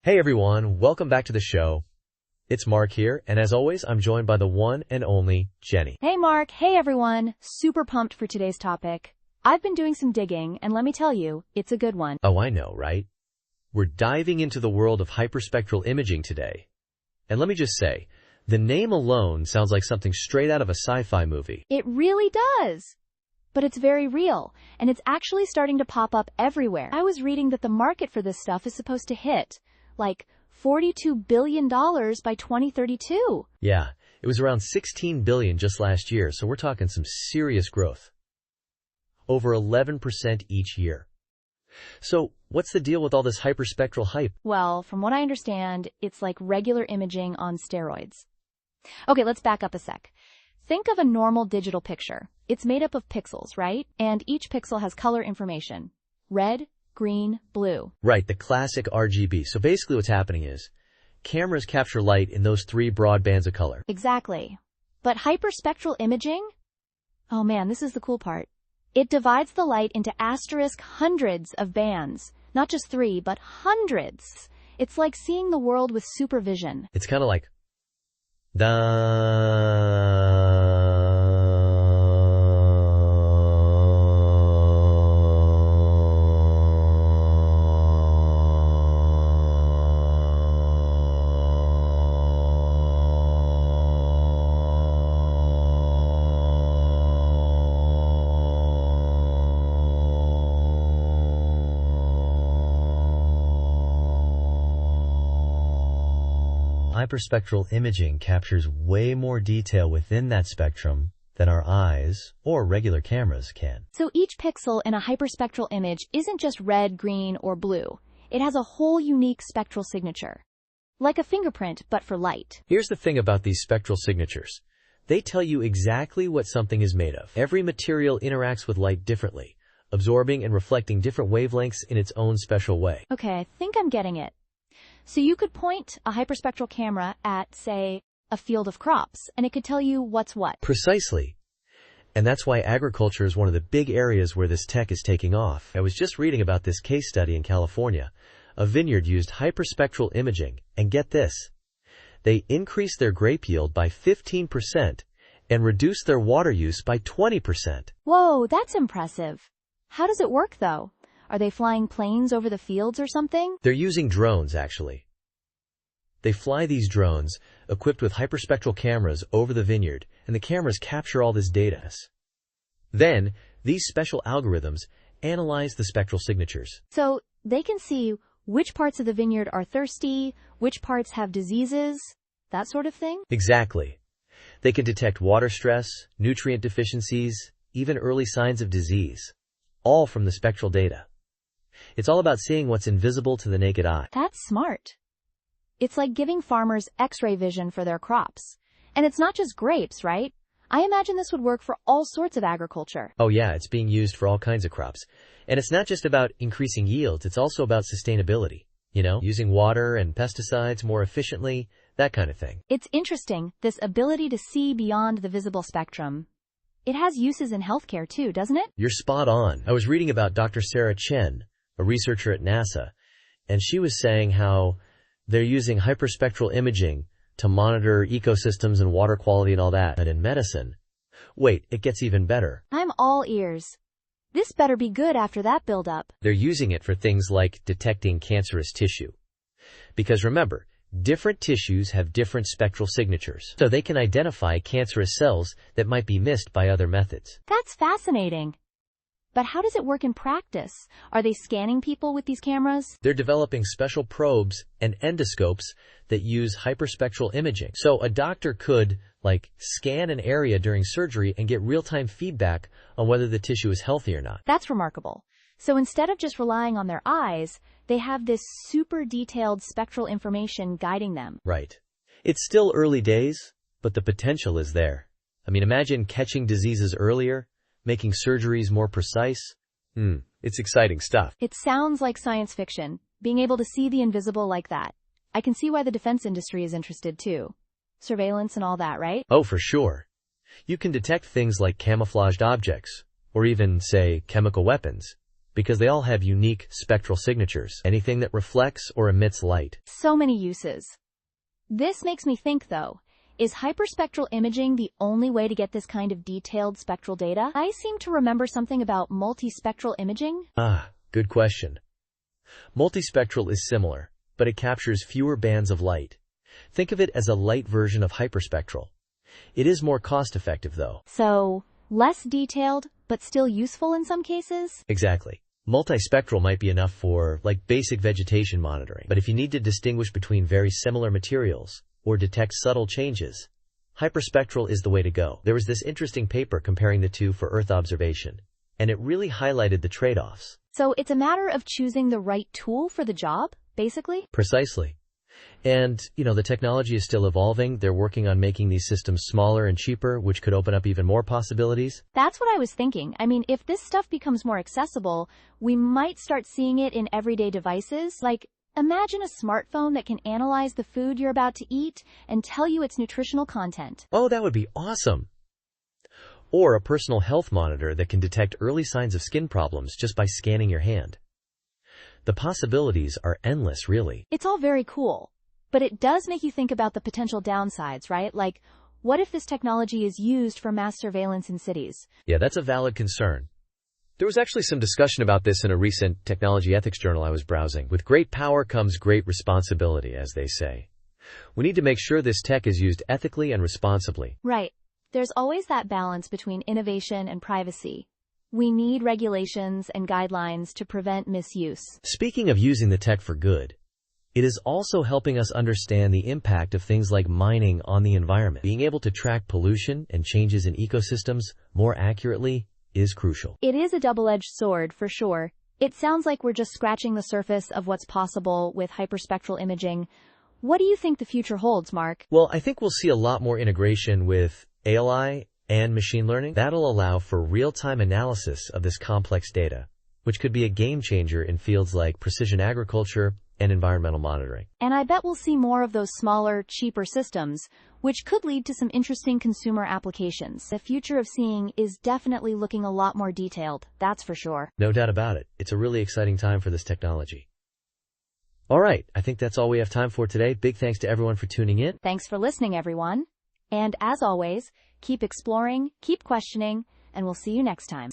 Hey everyone, welcome back to the show. It's Mark here, and as always, I'm joined by the one and only Jenny. Hey Mark, hey everyone. Super pumped for today's topic. I've been doing some digging, and let me tell you, it's a good one. Oh, I know, right? We're diving into the world of hyperspectral imaging today. And let me just say, the name alone sounds like something straight out of a sci-fi movie. It really does. But it's very real, and it's actually starting to pop up everywhere. I was reading that the market for this stuff is supposed to hit, like, $42 billion by 2032. Yeah, it was around $16 billion just last year, so we're talking some serious growth. Over 11% each year. So, what's the deal with all this hyperspectral hype? Well, from what I understand, it's like regular imaging on steroids. Okay, let's back up a sec. Think of a normal digital picture. It's made up of pixels, right? And each pixel has color information. Red, green, blue. Right, the classic RGB. So basically what's happening is, cameras capture light in those three broad bands of color. Exactly. But hyperspectral imaging? Oh man, this is the cool part. It divides the light into asterisk hundreds of bands. Not just three, but hundreds. It's like seeing the world with supervision. It's kind of like, hyperspectral imaging captures way more detail within that spectrum than our eyes or regular cameras can. So each pixel in a hyperspectral image isn't just red, green, or blue. It has a whole unique spectral signature. Like a fingerprint, but for light. Here's the thing about these spectral signatures. They tell you exactly what something is made of. Every material interacts with light differently, absorbing and reflecting different wavelengths in its own special way. Okay, I think I'm getting it. So you could point a hyperspectral camera at, say, a field of crops, and it could tell you what's what. Precisely. And that's why agriculture is one of the big areas where this tech is taking off. I was just reading about this case study in California. A vineyard used hyperspectral imaging, and get this. They increased their grape yield by 15% and reduced their water use by 20%. Whoa, that's impressive. How does it work, though? Are they flying planes over the fields or something? They're using drones, actually. They fly these drones, equipped with hyperspectral cameras, over the vineyard, and the cameras capture all this data. Then, these special algorithms analyze the spectral signatures. So, they can see which parts of the vineyard are thirsty, which parts have diseases, that sort of thing? Exactly. They can detect water stress, nutrient deficiencies, even early signs of disease, all from the spectral data. It's all about seeing what's invisible to the naked eye. That's smart. It's like giving farmers X-ray vision for their crops. And it's not just grapes, right? I imagine this would work for all sorts of agriculture. Oh yeah, it's being used for all kinds of crops. And it's not just about increasing yields, it's also about sustainability. You know, using water and pesticides more efficiently, that kind of thing. It's interesting, this ability to see beyond the visible spectrum. It has uses in healthcare too, doesn't it? You're spot on. I was reading about Dr. Sarah Chen, a researcher at NASA, and she was saying how they're using hyperspectral imaging to monitor ecosystems and water quality and all that. And in medicine, wait, it gets even better. I'm all ears. This better be good after that build-up. They're using it for things like detecting cancerous tissue. Because remember, different tissues have different spectral signatures, so they can identify cancerous cells that might be missed by other methods. That's fascinating. But how does it work in practice? Are they scanning people with these cameras? They're developing special probes and endoscopes that use hyperspectral imaging. So a doctor could, scan an area during surgery and get real-time feedback on whether the tissue is healthy or not. That's remarkable. So instead of just relying on their eyes, they have this super detailed spectral information guiding them. Right. It's still early days, but the potential is there. I mean, imagine catching diseases earlier, making surgeries more precise. It's exciting stuff. It sounds like science fiction, being able to see the invisible like that. I can see why the defense industry is interested too. Surveillance and all that, right? Oh, for sure. You can detect things like camouflaged objects, or even, say, chemical weapons, because they all have unique spectral signatures, anything that reflects or emits light. So many uses. This makes me think, though, is hyperspectral imaging the only way to get this kind of detailed spectral data? I seem to remember something about multispectral imaging. Good question. Multispectral is similar, but it captures fewer bands of light. Think of it as a light version of hyperspectral. It is more cost-effective, though. So, less detailed, but still useful in some cases? Exactly. Multispectral might be enough for, like, basic vegetation monitoring. But if you need to distinguish between very similar materials, or detect subtle changes, hyperspectral is the way to go. There was this interesting paper comparing the two for Earth observation, and it really highlighted the trade-offs. So it's a matter of choosing the right tool for the job, basically? Precisely. And, the technology is still evolving. They're working on making these systems smaller and cheaper, which could open up even more possibilities. That's what I was thinking. I mean, if this stuff becomes more accessible, we might start seeing it in everyday devices. Like, imagine a smartphone that can analyze the food you're about to eat and tell you its nutritional content. Oh, that would be awesome. Or a personal health monitor that can detect early signs of skin problems just by scanning your hand. The possibilities are endless, really. It's all very cool, but it does make you think about the potential downsides, right? Like, what if this technology is used for mass surveillance in cities? Yeah, that's a valid concern. There was actually some discussion about this in a recent technology ethics journal I was browsing. With great power comes great responsibility, as they say. We need to make sure this tech is used ethically and responsibly. Right. There's always that balance between innovation and privacy. We need regulations and guidelines to prevent misuse. Speaking of using the tech for good, it is also helping us understand the impact of things like mining on the environment. Being able to track pollution and changes in ecosystems more accurately is crucial. It is a double-edged sword, for sure. It sounds like we're just scratching the surface of what's possible with hyperspectral imaging. What do you think the future holds, Mark? Well, I think we'll see a lot more integration with AI and machine learning. That'll allow for real-time analysis of this complex data, which could be a game changer in fields like precision agriculture and environmental monitoring. And I bet we'll see more of those smaller, cheaper systems, which could lead to some interesting consumer applications. The future of seeing is definitely looking a lot more detailed, that's for sure. No doubt about it. It's a really exciting time for this technology. All right, I think that's all we have time for today. Big thanks to everyone for tuning in. Thanks for listening, everyone. And as always, keep exploring, keep questioning, and we'll see you next time.